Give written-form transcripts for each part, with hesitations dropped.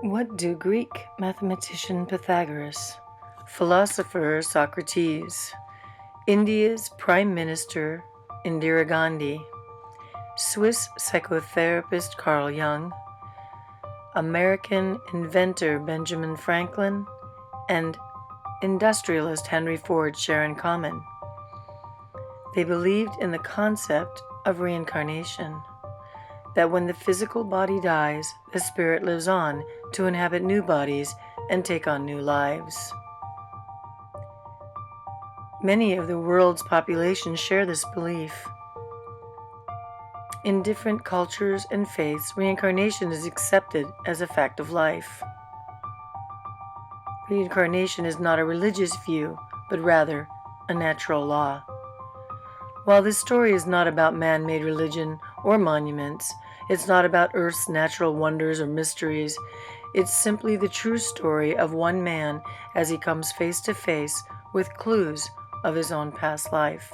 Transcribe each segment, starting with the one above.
What do Greek mathematician Pythagoras, philosopher Socrates, India's Prime Minister Indira Gandhi, Swiss psychotherapist Carl Jung, American inventor Benjamin Franklin, and industrialist Henry Ford share in common? They believed in the concept of reincarnation, that when the physical body dies, the spirit lives on to inhabit new bodies and take on new lives. Many of the world's population share this belief. In different cultures and faiths, reincarnation is accepted as a fact of life. Reincarnation is not a religious view, but rather a natural law. While this story is not about man-made religion or monuments, it's not about Earth's natural wonders or mysteries, it's simply the true story of one man as he comes face to face with clues of his own past life.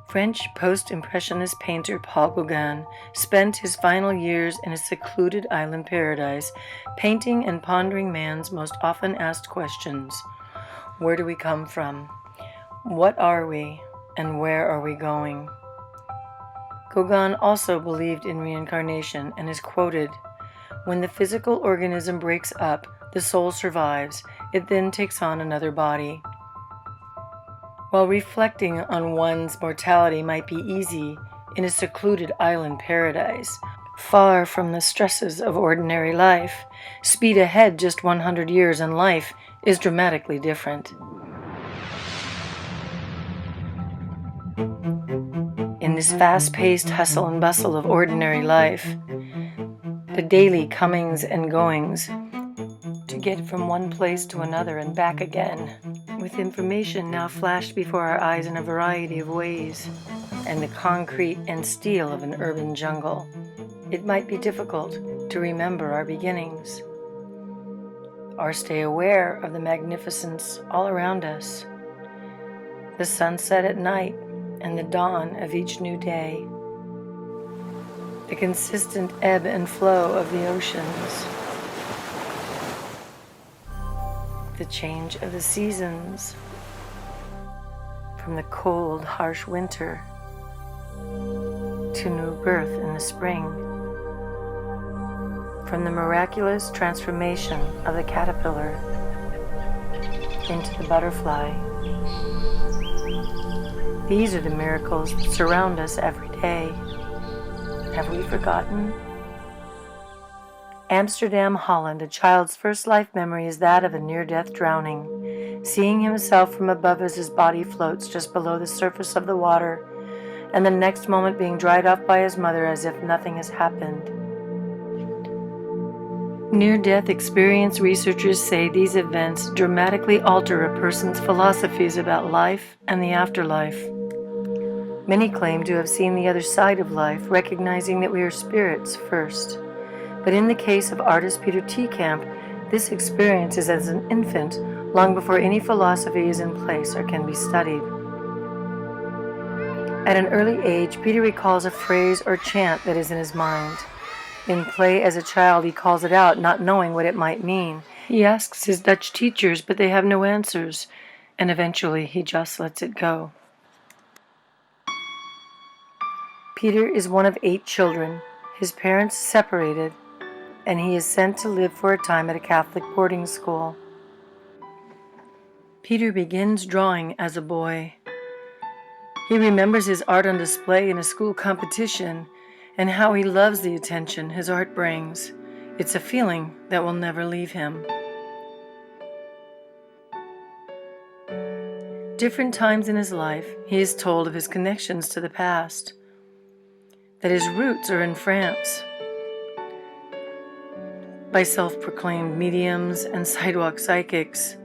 French Post-Impressionist painter Paul Gauguin spent his final years in a secluded island paradise, painting and pondering man's most often asked questions. Where do we come from? What are we? And where are we going? Gauguin also believed in reincarnation and is quoted, "When the physical organism breaks up, the soul survives. It then takes on another body." While reflecting on one's mortality might be easy in a secluded island paradise, far from the stresses of ordinary life, speed ahead just 100 years in life is dramatically different. In this fast-paced hustle and bustle of ordinary life, the daily comings and goings to get from one place to another and back again, with information now flashed before our eyes in a variety of ways, and the concrete and steel of an urban jungle, it might be difficult to remember our beginnings, or stay aware of the magnificence all around us, the sunset at night and the dawn of each new day, the consistent ebb and flow of the oceans, the change of the seasons, from the cold, harsh winter to new birth in the spring, from the miraculous transformation of the caterpillar into the butterfly. These are the miracles that surround us every day. Have we forgotten? Amsterdam, Holland, a child's first life memory is that of a near-death drowning, seeing himself from above as his body floats just below the surface of the water, and the next moment being dried off by his mother as if nothing has happened. Near-death experience researchers say these events dramatically alter a person's philosophies about life and the afterlife. Many claim to have seen the other side of life, recognizing that we are spirits first. But in the case of artist Peter Teekamp, this experience is as an infant, long before any philosophy is in place or can be studied. At an early age, Peter recalls a phrase or chant that is in his mind. In play as a child, he calls it out, not knowing what it might mean. He asks his Dutch teachers, but they have no answers, and eventually he just lets it go. Peter is one of 8 children. His parents separated, and he is sent to live for a time at a Catholic boarding school. Peter begins drawing as a boy. He remembers his art on display in a school competition and how he loves the attention his art brings. It's a feeling that will never leave him. Different times in his life, he is told of his connections to the past, that his roots are in France, by self-proclaimed mediums and sidewalk psychics.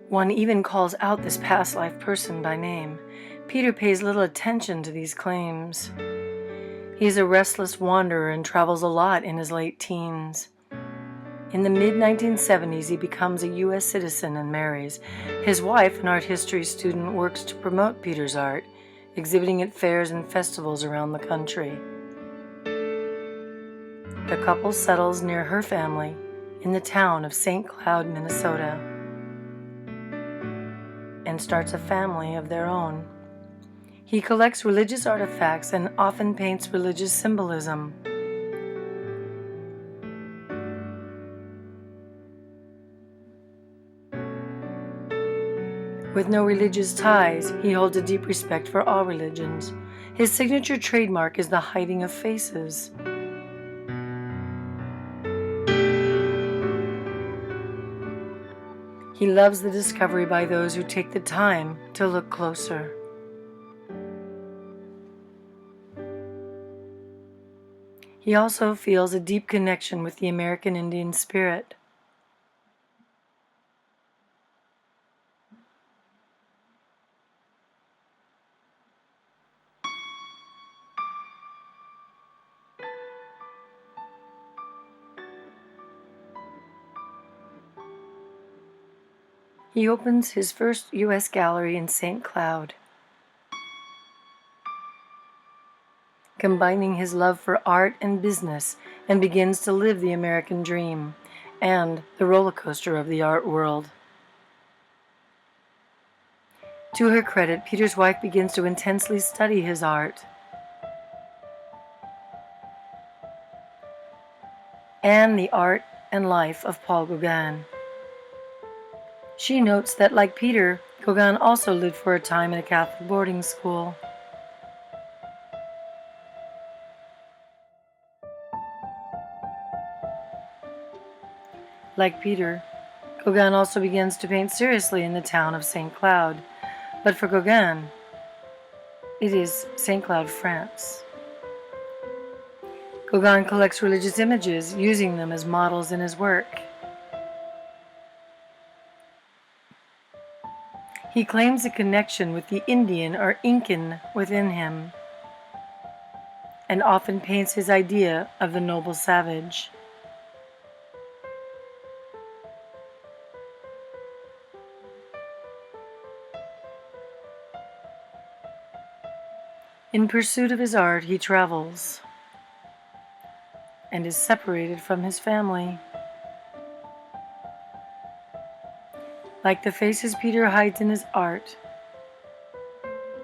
One even calls out this past life person by name. Peter pays little attention to these claims. He is a restless wanderer and travels a lot in his late teens. In the mid-1970s, he becomes a U.S. citizen and marries. His wife, an art history student, works to promote Peter's art, exhibiting at fairs and festivals around the country. The couple settles near her family in the town of St. Cloud, Minnesota, and starts a family of their own. He collects religious artifacts and often paints religious symbolism. With no religious ties, he holds a deep respect for all religions. His signature trademark is the hiding of faces. He loves the discovery by those who take the time to look closer. He also feels a deep connection with the American Indian spirit. He opens his first U.S. gallery in St. Cloud, combining his love for art and business, and begins to live the American dream and the roller coaster of the art world. To her credit, Peter's wife begins to intensely study his art and the art and life of Paul Gauguin. She notes that, like Peter, Gauguin also lived for a time in a Catholic boarding school. Like Peter, Gauguin also begins to paint seriously in the town of St. Cloud, but for Gauguin, it is St. Cloud, France. Gauguin collects religious images, using them as models in his work. He claims a connection with the Indian or Incan within him, and often paints his idea of the noble savage. In pursuit of his art, he travels and is separated from his family. Like the faces Peter hides in his art,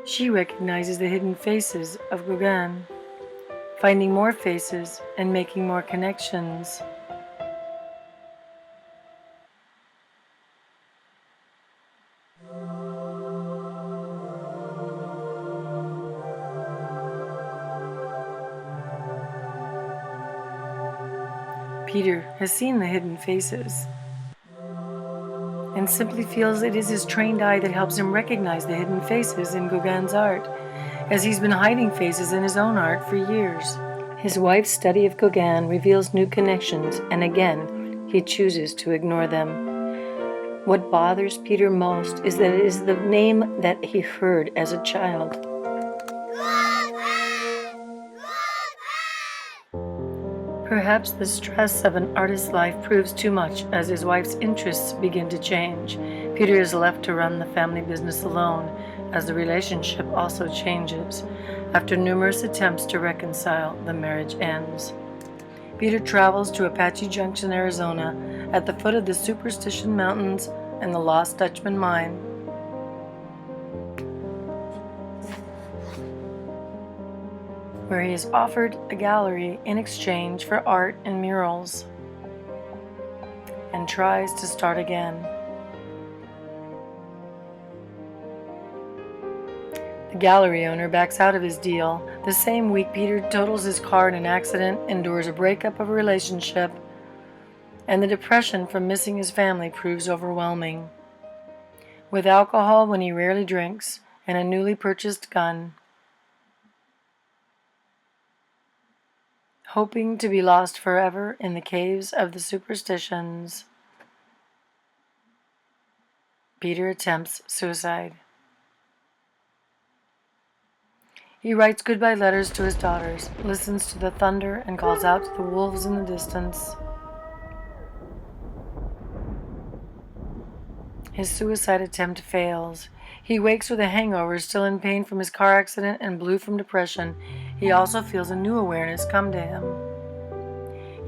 she recognizes the hidden faces of Gauguin, finding more faces and making more connections. Peter has seen the hidden faces and simply feels it is his trained eye that helps him recognize the hidden faces in Gauguin's art, as he's been hiding faces in his own art for years. His wife's study of Gauguin reveals new connections, and again, he chooses to ignore them. What bothers Peter most is that it is the name that he heard as a child. Perhaps the stress of an artist's life proves too much as his wife's interests begin to change. Peter is left to run the family business alone as the relationship also changes. After numerous attempts to reconcile, the marriage ends. Peter travels to Apache Junction, Arizona, at the foot of the Superstition Mountains and the Lost Dutchman Mine. Where he is offered a gallery in exchange for art and murals, and tries to start again. The gallery owner backs out of his deal. The same week, Peter totals his car in an accident, endures a breakup of a relationship, and the depression from missing his family proves overwhelming. With alcohol when he rarely drinks, and a newly purchased gun, hoping to be lost forever in the caves of the superstitions, Peter attempts suicide. He writes goodbye letters to his daughters, listens to the thunder, and calls out to the wolves in the distance. His suicide attempt fails. He wakes with a hangover, still in pain from his car accident and blue from depression. He also feels a new awareness come to him.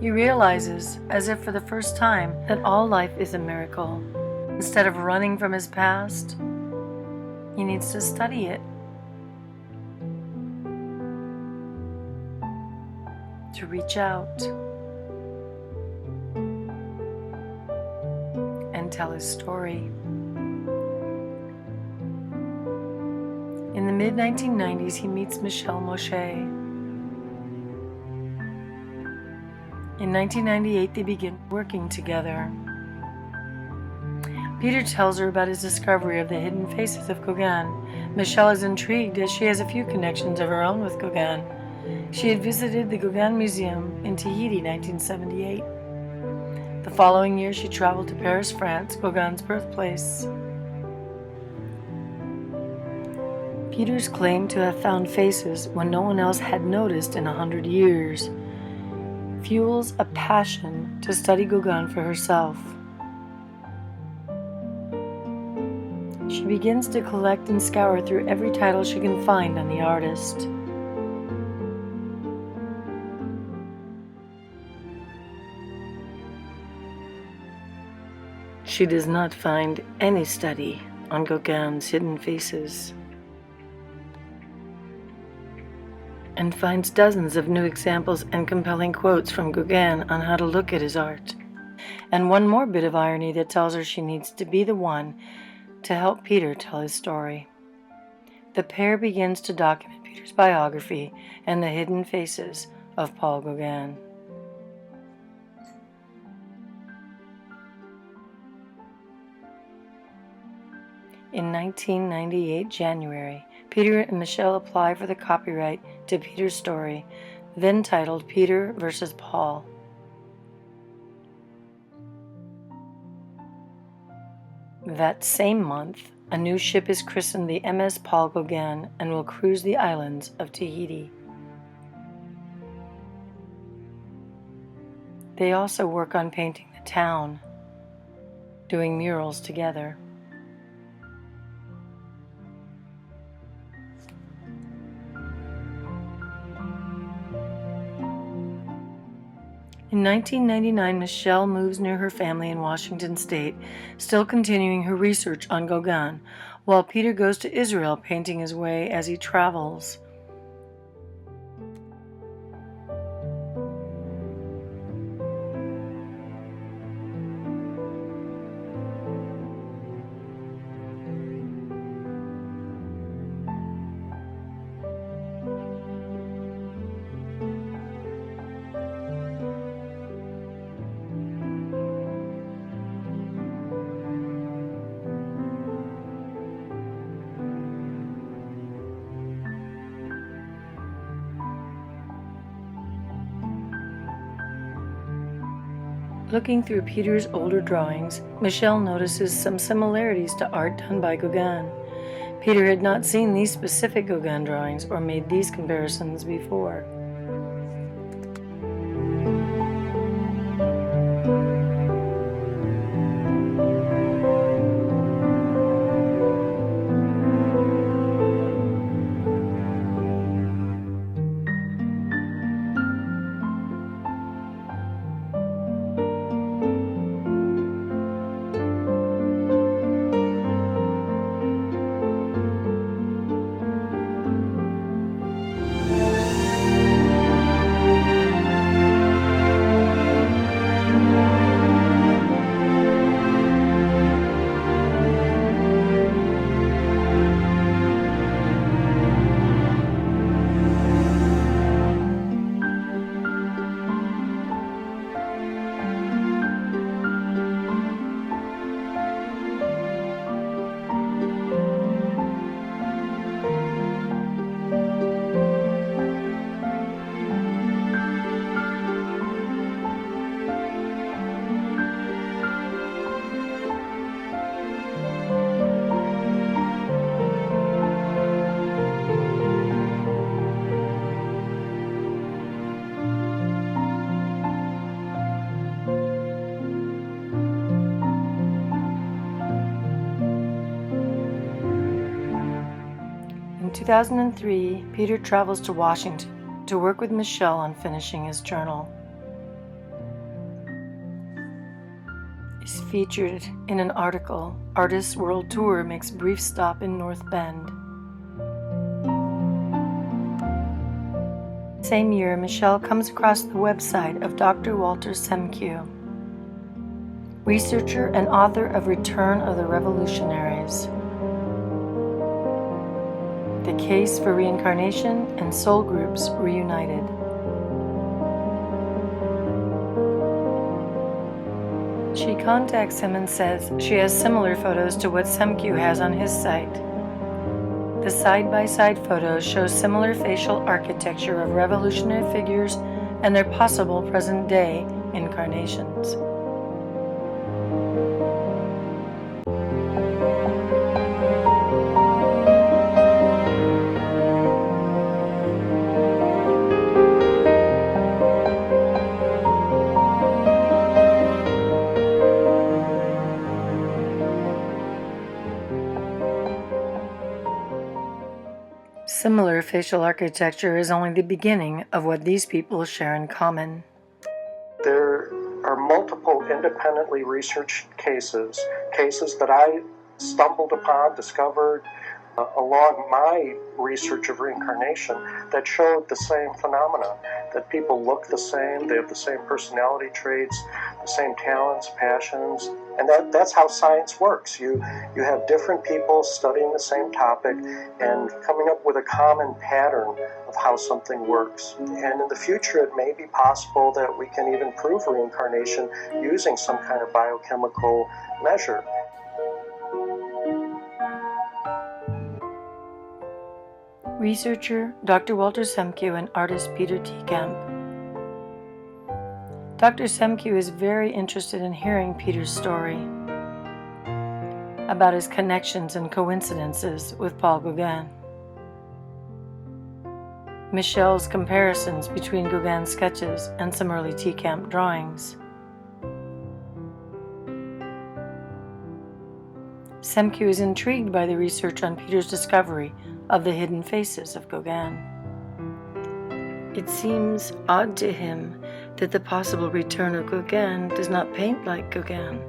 He realizes, as if for the first time, that all life is a miracle. Instead of running from his past, he needs to study it, to reach out and tell his story. In the mid-1990s, he meets Moshay. In 1998, they begin working together. Peter tells her about his discovery of the hidden faces of Gauguin. Michelle is intrigued as she has a few connections of her own with Gauguin. She had visited the Gauguin Museum in Tahiti, 1978. The following year, she traveled to Paris, France, Gauguin's birthplace. Peter's claim to have found faces when no one else had noticed in 100 years fuels a passion to study Gauguin for herself. She begins to collect and scour through every title she can find on the artist. She does not find any study on Gauguin's hidden faces, and finds dozens of new examples and compelling quotes from Gauguin on how to look at his art. And one more bit of irony that tells her she needs to be the one to help Peter tell his story. The pair begins to document Peter's biography and the hidden faces of Paul Gauguin. In 1998 January, Peter and Michelle apply for the copyright to Peter's story, then titled Peter versus Paul. That same month, a new ship is christened the MS Paul Gauguin and will cruise the islands of Tahiti. They also work on painting the town, doing murals together. In 1999, Michelle moves near her family in Washington State, still continuing her research on Gauguin, while Peter goes to Israel painting his way as he travels. Looking through Peter's older drawings, Michelle notices some similarities to art done by Gauguin. Peter had not seen these specific Gauguin drawings or made these comparisons before. In 2003, Peter travels to Washington to work with Michelle on finishing his journal. is featured in an article. Artists World Tour makes brief stop in North Bend. Same year, Michelle comes across the website of Dr. Walter Semkiw, researcher and author of Return of the Revolutionaries, The Case for Reincarnation and Soul Groups Reunited. She contacts him and says she has similar photos to what Semkiw has on his site. The side-by-side photos show similar facial architecture of revolutionary figures and their possible present-day incarnations. Similar facial architecture is only the beginning of what these people share in common. There are multiple independently researched cases that I stumbled upon, discovered along my research of reincarnation that showed the same phenomena, that people look the same, they have the same personality traits, the same talents, passions, and that's how science works. You have different people studying the same topic and coming up with a common pattern of how something works. And in the future, it may be possible that we can even prove reincarnation using some kind of biochemical measure. Researcher Dr. Walter Semkiw and artist Peter Teekamp. Dr. Semkiw is very interested in hearing Peter's story about his connections and coincidences with Paul Gauguin. Michelle's comparisons between Gauguin's sketches and some early Teekamp drawings. Semkiw is intrigued by the research on Peter's discovery of the hidden faces of Gauguin. It seems odd to him that the possible return of Gauguin does not paint like Gauguin.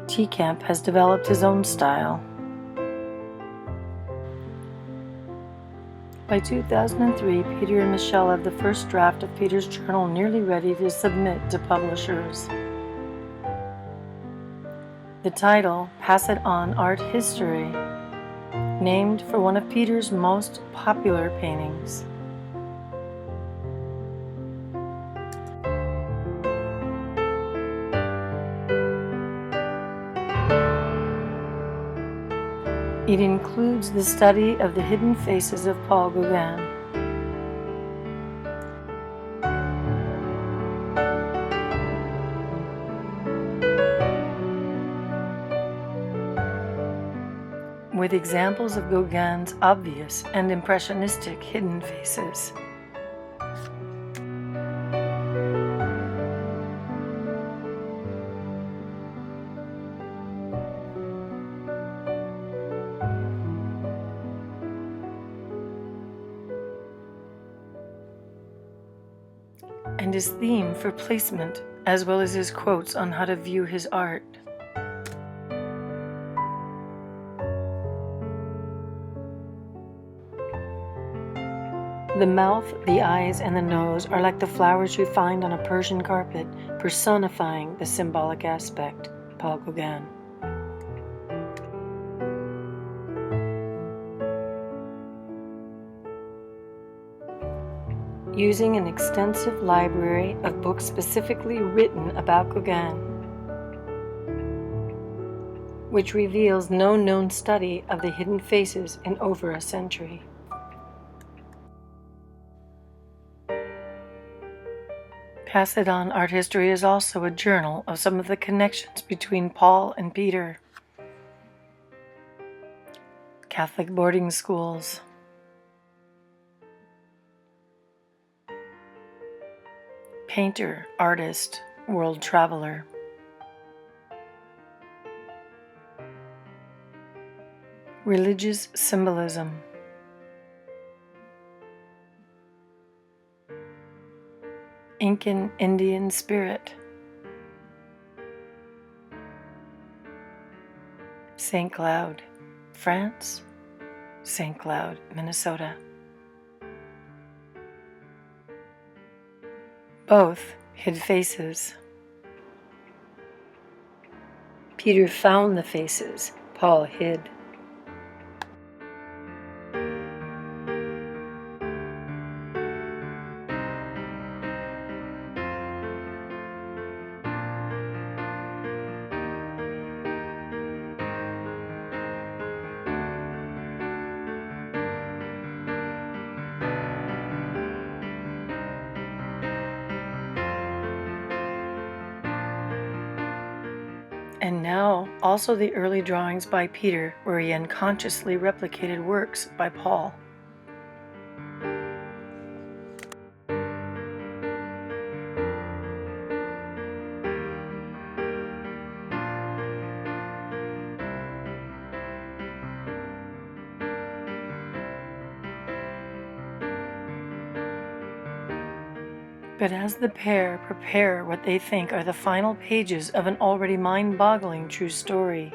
Teekamp has developed his own style. By 2003, Peter and Michelle have the first draft of Peter's journal nearly ready to submit to publishers. The title, Pass It On Art History, named for one of Peter's most popular paintings. It includes the study of the hidden faces of Paul Gauguin. With examples of Gauguin's obvious and impressionistic hidden faces. And his theme for placement, as well as his quotes on how to view his art. The mouth, the eyes, and the nose are like the flowers you find on a Persian carpet, personifying the symbolic aspect, Paul Gauguin. Using an extensive library of books specifically written about Gauguin, which reveals no known study of the hidden faces in over a century. Pass It On Art History is also a journal of some of the connections between Paul and Peter. Catholic boarding schools, painter, artist, world traveler, religious symbolism, Incan Indian spirit. St. Cloud, France. St. Cloud, Minnesota. Both hid faces. Peter found the faces Paul hid. And now also the early drawings by Peter, where he unconsciously replicated works by Paul. But as the pair prepare what they think are the final pages of an already mind-boggling true story,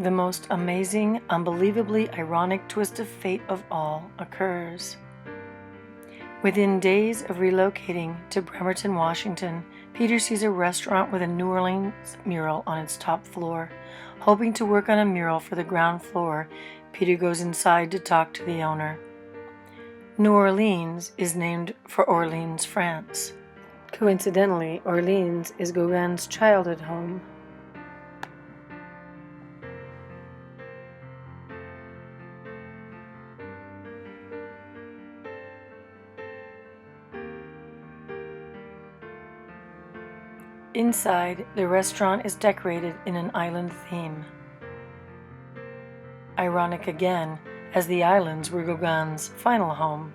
the most amazing, unbelievably ironic twist of fate of all occurs. Within days of relocating to Bremerton, Washington, Peter sees a restaurant with a New Orleans mural on its top floor. Hoping to work on a mural for the ground floor, Peter goes inside to talk to the owner. New Orleans is named for Orleans, France. Coincidentally, Orleans is Gauguin's childhood home. Inside, the restaurant is decorated in an island theme. Ironic again, as the islands were Gauguin's final home.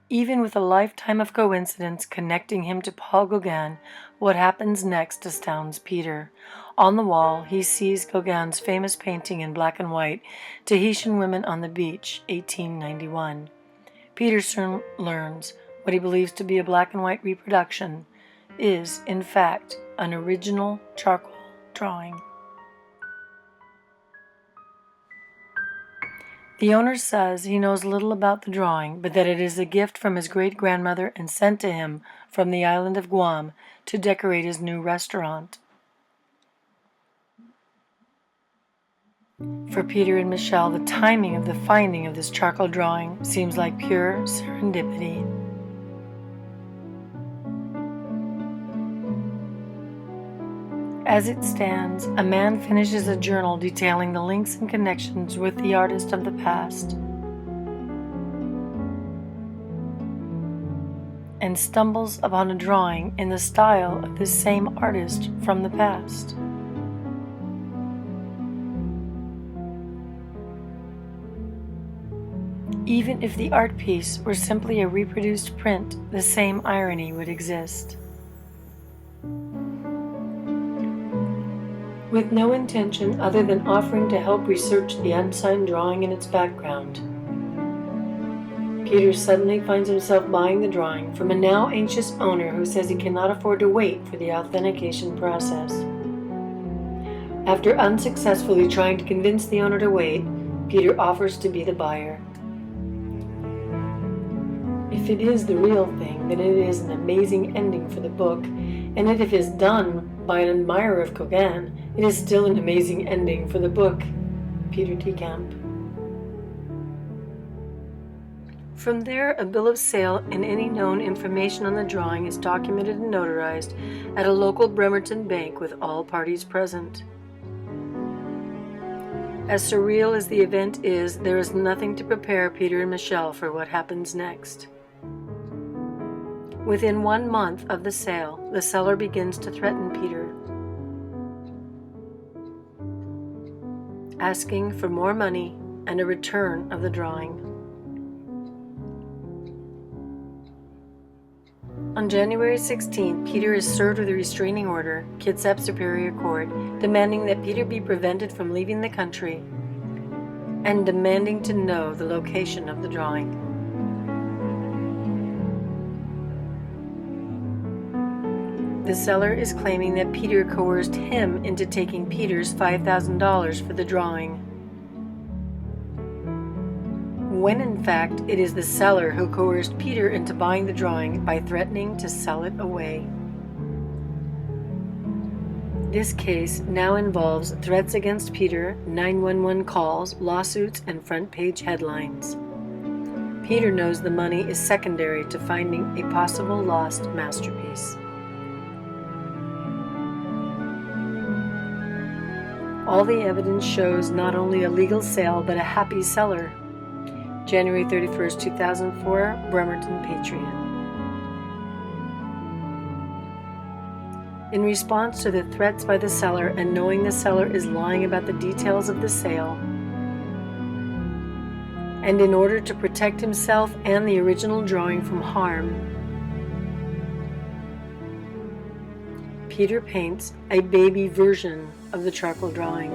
Even with a lifetime of coincidence connecting him to Paul Gauguin, what happens next astounds Peter. On the wall, he sees Gauguin's famous painting in black and white, Tahitian Women on the Beach, 1891. Peter soon learns what he believes to be a black and white reproduction is, in fact, an original charcoal drawing. The owner says he knows little about the drawing, but that it is a gift from his great-grandmother and sent to him from the island of Guam to decorate his new restaurant. For Peter and Michelle, the timing of the finding of this charcoal drawing seems like pure serendipity. As it stands, a man finishes a journal detailing the links and connections with the artist of the past, and stumbles upon a drawing in the style of this same artist from the past. Even if the art piece were simply a reproduced print, the same irony would exist. With no intention other than offering to help research the unsigned drawing in its background, Peter suddenly finds himself buying the drawing from a now anxious owner who says he cannot afford to wait for the authentication process. After unsuccessfully trying to convince the owner to wait, Peter offers to be the buyer. If it is the real thing, then it is an amazing ending for the book, and if it is done by an admirer of Gauguin, it is still an amazing ending for the book. Peter Teekamp. From there, a bill of sale and any known information on the drawing is documented and notarized at a local Bremerton bank with all parties present. As surreal as the event is, there is nothing to prepare Peter and Michelle for what happens next. Within 1 month of the sale, the seller begins to threaten Peter, asking for more money and a return of the drawing. On January 16th, Peter is served with a restraining order, Kitsap Superior Court, demanding that Peter be prevented from leaving the country and demanding to know the location of the drawing. The seller is claiming that Peter coerced him into taking Peter's $5,000 for the drawing, when in fact it is the seller who coerced Peter into buying the drawing by threatening to sell it away. This case now involves threats against Peter, 911 calls, lawsuits, and front-page headlines. Peter knows the money is secondary to finding a possible lost masterpiece. All the evidence shows not only a legal sale but a happy seller. January 31st, 2004, Bremerton Patriot. In response to the threats by the seller and knowing the seller is lying about the details of the sale, and in order to protect himself and the original drawing from harm, Peter paints a baby version of the charcoal drawing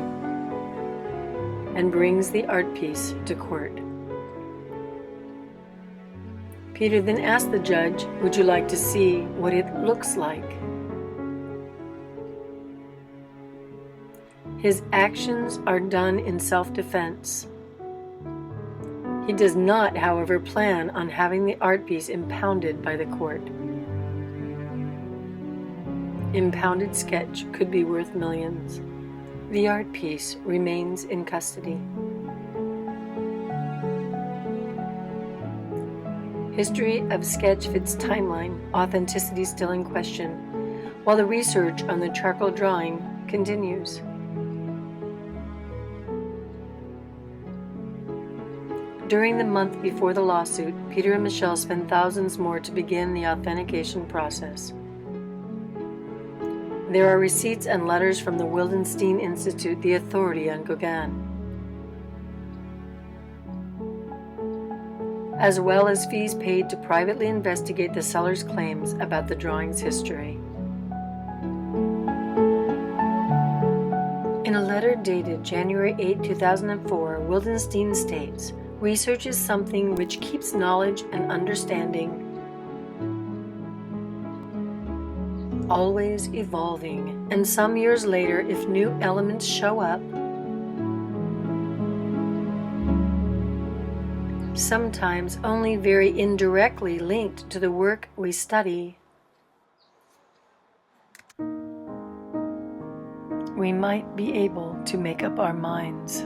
and brings the art piece to court. Peter then asked the judge, "Would you like to see what it looks like?" His actions are done in self-defense. He does not, however, plan on having the art piece impounded by the court. Impounded sketch could be worth millions. The art piece remains in custody. History of sketch fits timeline, authenticity still in question, while the research on the charcoal drawing continues. During the month before the lawsuit, Peter and Michelle spent thousands more to begin the authentication process. There are receipts and letters from the Wildenstein Institute, the authority on Gauguin, as well as fees paid to privately investigate the seller's claims about the drawing's history. In a letter dated January 8, 2004, Wildenstein states, "Research is something which keeps knowledge and understanding always evolving, and some years later, if new elements show up, sometimes only very indirectly linked to the work we study, we might be able to make up our minds."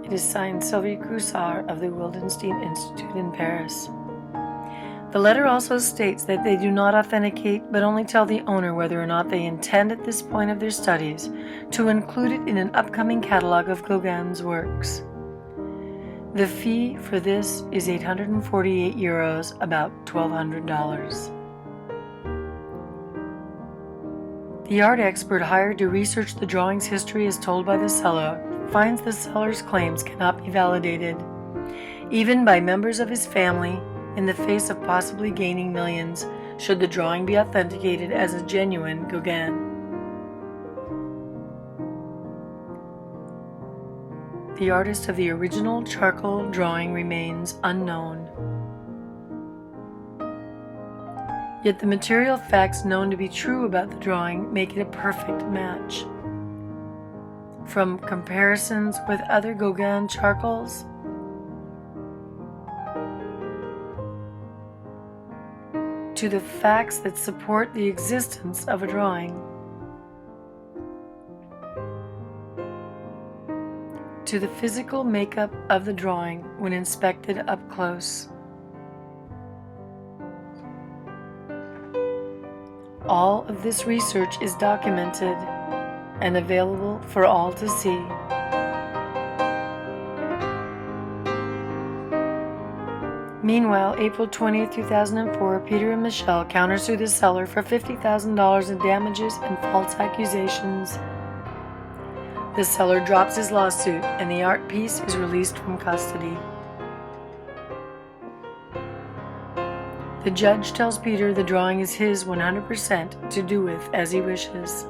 It is signed Sylvie Groussard of the Wildenstein Institute in Paris. The letter also states that they do not authenticate, but only tell the owner whether or not they intend at this point of their studies to include it in an upcoming catalog of Gauguin's works. The fee for this is €848, about $1,200. The art expert hired to research the drawing's history as told by the seller finds the seller's claims cannot be validated, even by members of his family, in the face of possibly gaining millions should the drawing be authenticated as a genuine Gauguin. The artist of the original charcoal drawing remains unknown. Yet the material facts known to be true about the drawing make it a perfect match. From comparisons with other Gauguin charcoals, to the facts that support the existence of a drawing, to the physical makeup of the drawing when inspected up close. All of this research is documented and available for all to see. Meanwhile, April 20, 2004, Peter and Michelle countersue the seller for $50,000 in damages and false accusations. The seller drops his lawsuit and the art piece is released from custody. The judge tells Peter the drawing is his 100% to do with as he wishes.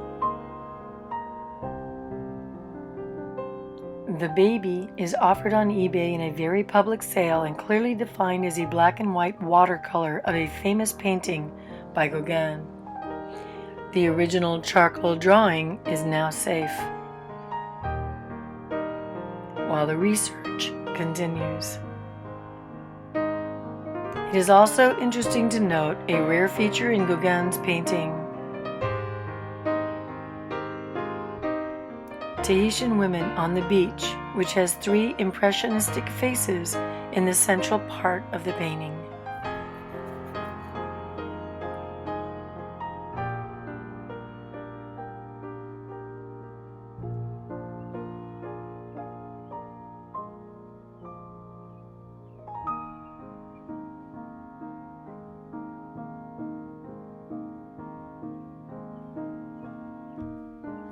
The baby is offered on eBay in a very public sale and clearly defined as a black and white watercolor of a famous painting by Gauguin. The original charcoal drawing is now safe, while the research continues. It is also interesting to note a rare feature in Gauguin's painting. Tahitian women on the beach, which has 3 impressionistic faces in the central part of the painting.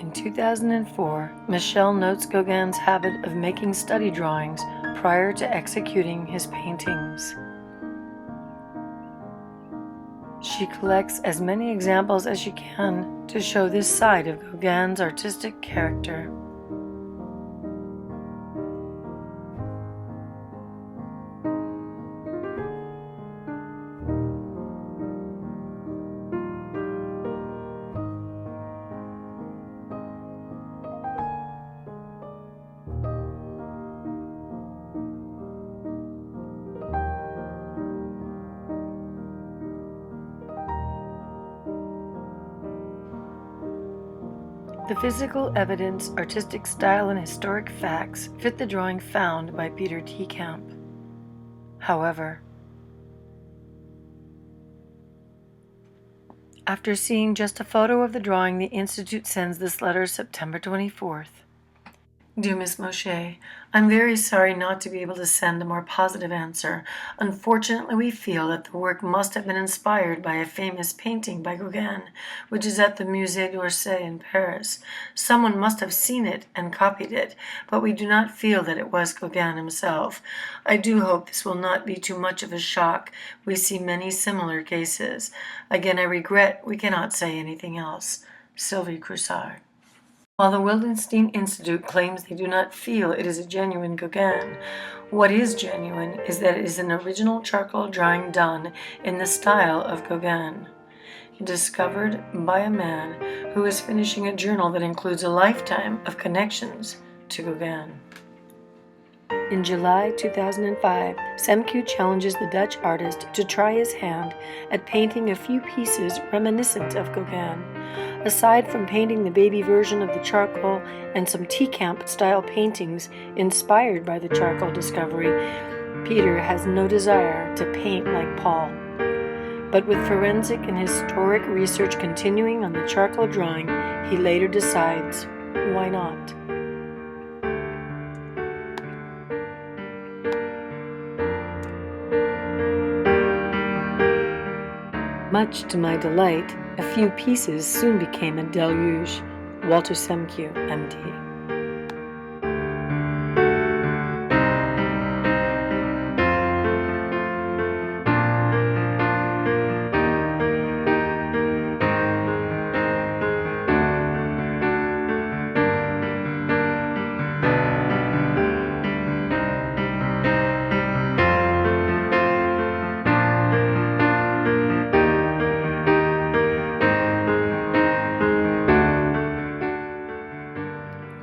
In 2004, Michel notes Gauguin's habit of making study drawings prior to executing his paintings. She collects as many examples as she can to show this side of Gauguin's artistic character. The physical evidence, artistic style, and historic facts fit the drawing found by Peter Teekamp. However, after seeing just a photo of the drawing, the Institute sends this letter September 24th. Dear Miss Moshay, I'm very sorry not to be able to send a more positive answer. Unfortunately, we feel that the work must have been inspired by a famous painting by Gauguin, which is at the Musée d'Orsay in Paris. Someone must have seen it and copied it, but we do not feel that it was Gauguin himself. I do hope this will not be too much of a shock. We see many similar cases. Again, I regret we cannot say anything else. Sylvie Croussard. While the Wildenstein Institute claims they do not feel it is a genuine Gauguin, what is genuine is that it is an original charcoal drawing done in the style of Gauguin, discovered by a man who is finishing a journal that includes a lifetime of connections to Gauguin. In July 2005, Semcu challenges the Dutch artist to try his hand at painting a few pieces reminiscent of Gauguin. Aside from painting the baby version of the charcoal and some Teekamp-style paintings inspired by the charcoal discovery, Peter has no desire to paint like Paul. But with forensic and historic research continuing on the charcoal drawing, he later decides, why not? Much to my delight, a few pieces soon became a deluge. Walter Semcu, MD.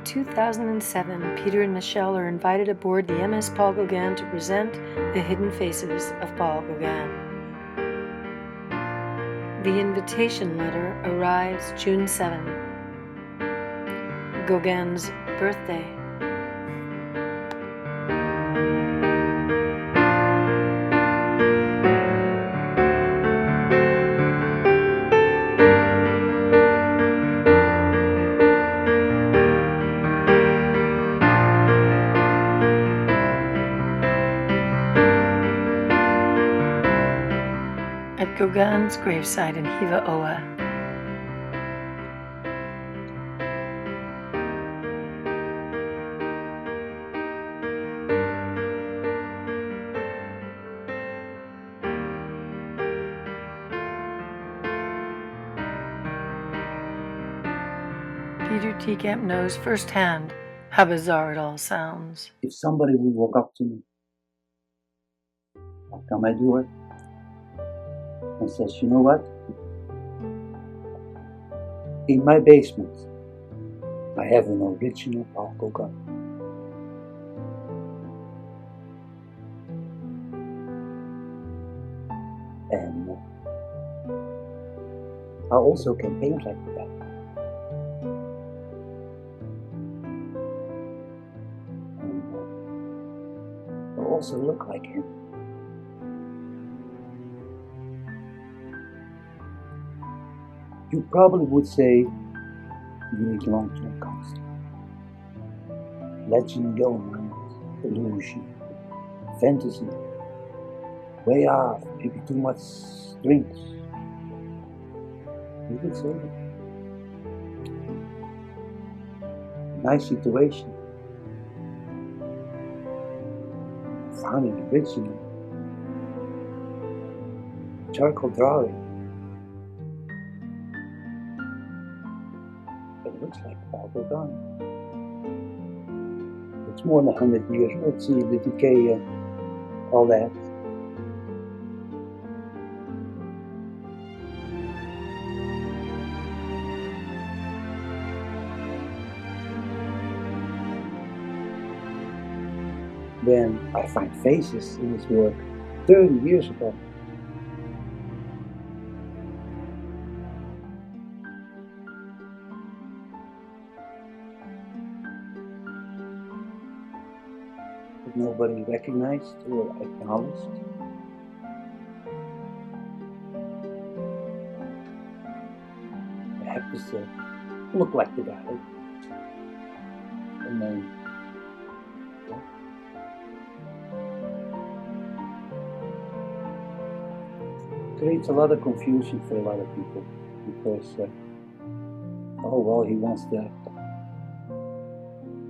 2007, Peter and Michel are invited aboard the MS Paul Gauguin to present The Hidden Faces of Paul Gauguin. The invitation letter arrives June 7, Gauguin's birthday. At Gauguin's gravesite in Hiva Oa. Peter Teekamp knows firsthand How bizarre it all sounds. If somebody would walk up to me, knock on my door, and says, you know what? In my basement, I have an original Gauguin. And I also can paint like that. And I also look like him. You probably would say you need long-term concept. Legend going on, illusion, fantasy, way off, maybe too much drinks. You could say that. Nice situation. Found an original charcoal drawing. It looks like Gauguin. It's more than 100 years old. See the decay and all that. Then I find faces in his work 30 years ago. That nobody recognized or acknowledged. It happens to look like the guy. And then creates a lot of confusion for a lot of people because, oh well, he wants to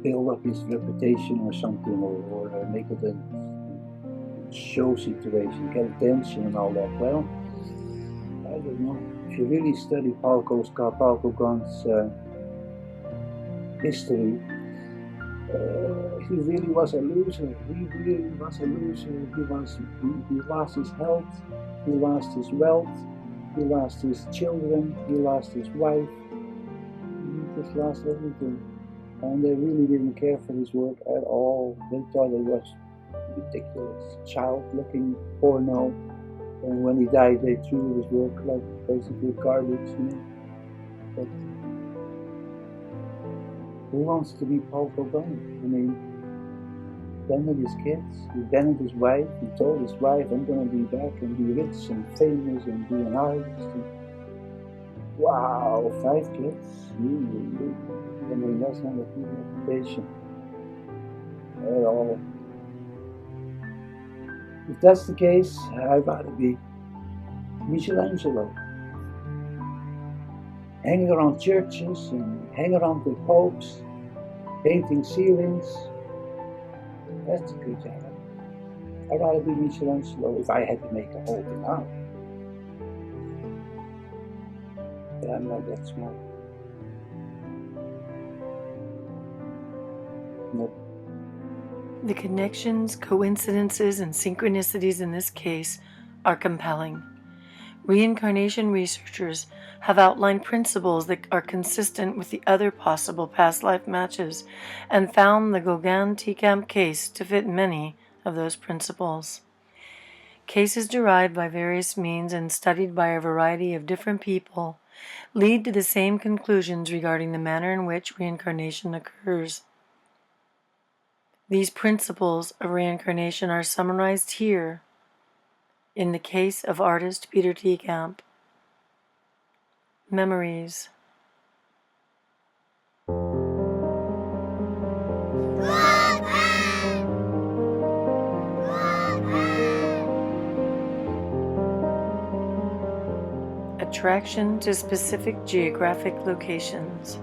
build up his reputation or something, or make it a show situation, get attention and all that. Well, I don't know. If you really study Paul Gauguin's history, he really was a loser. He really was a loser. He lost his health, he lost his wealth, he lost his children, he lost his wife. He just lost everything. And they really didn't care for his work at all. They thought it was ridiculous, child-looking porno. And when he died, they threw his work like basically garbage, you know. But who wants to be Paul Gauguin? I mean, he abandoned his kids, he abandoned his wife, he told his wife, I'm gonna be back and be rich and famous and be an artist. And wow, 5 kids? I mean, that's not a good reputation at all. If that's the case, I'd rather be Michelangelo. Hanging around churches and hanging around the popes, painting ceilings. That's a good job. I'd rather be Michelangelo if I had to make a whole thing out. But I'm not that smart. Nope. The connections, coincidences, and synchronicities in this case are compelling. Reincarnation researchers have outlined principles that are consistent with the other possible past life matches and found the Gauguin-Teekamp case to fit many of those principles. Cases derived by various means and studied by a variety of different people lead to the same conclusions regarding the manner in which reincarnation occurs. These principles of reincarnation are summarized here in the case of artist Peter Teekamp. Memories. Attraction to specific geographic locations.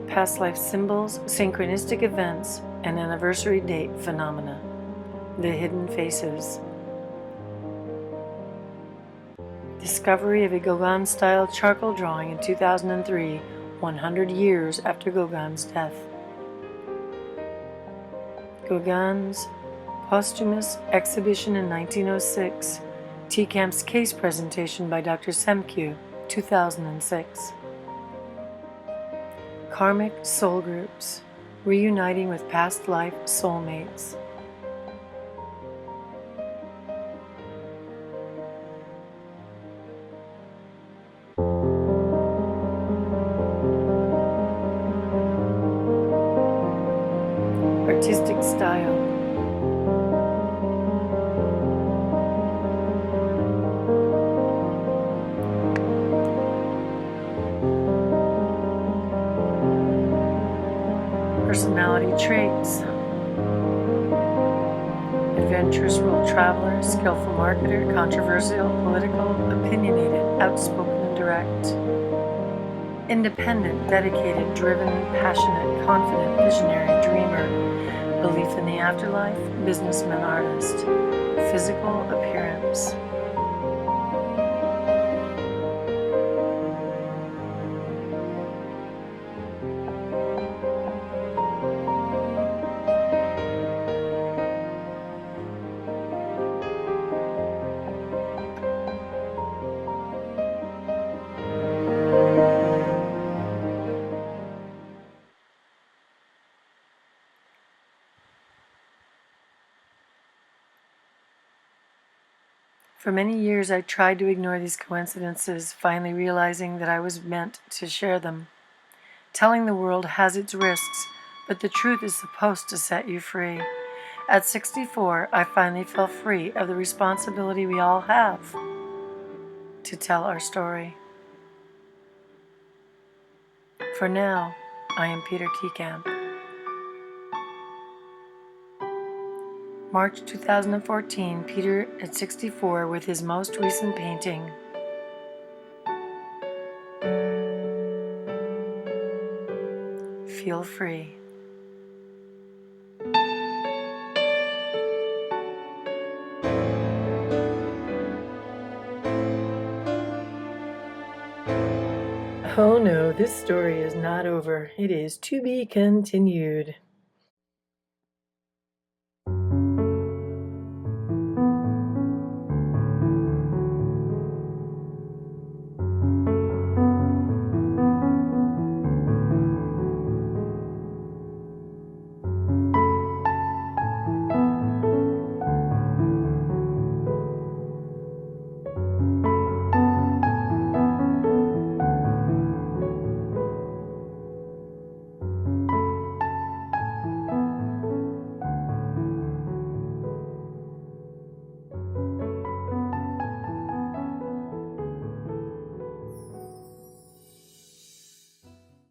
Past life symbols, synchronistic events, and anniversary date phenomena. The hidden faces. Discovery of a Gauguin-style charcoal drawing in 2003, 100 years after Gauguin's death. Gauguin's posthumous exhibition in 1906, Teekamp's case presentation by Dr. Semkyu, 2006. Karmic soul groups, reuniting with past life soulmates. Artistic style. Personality traits. Adventurous world traveler, skillful marketer, controversial, political, opinionated, outspoken and direct. Independent, dedicated, driven, passionate, confident, visionary, dreamer. Belief in the afterlife, businessman, artist. Physical appearance. For many years I tried to ignore these coincidences, finally realizing that I was meant to share them. Telling the world has its risks, but the truth is supposed to set you free. At 64, I finally felt free of the responsibility we all have to tell our story. For now, I am Peter Teekamp. March 2014, Peter at 64 with his most recent painting. Feel free. Oh no, this story is not over. It is to be continued.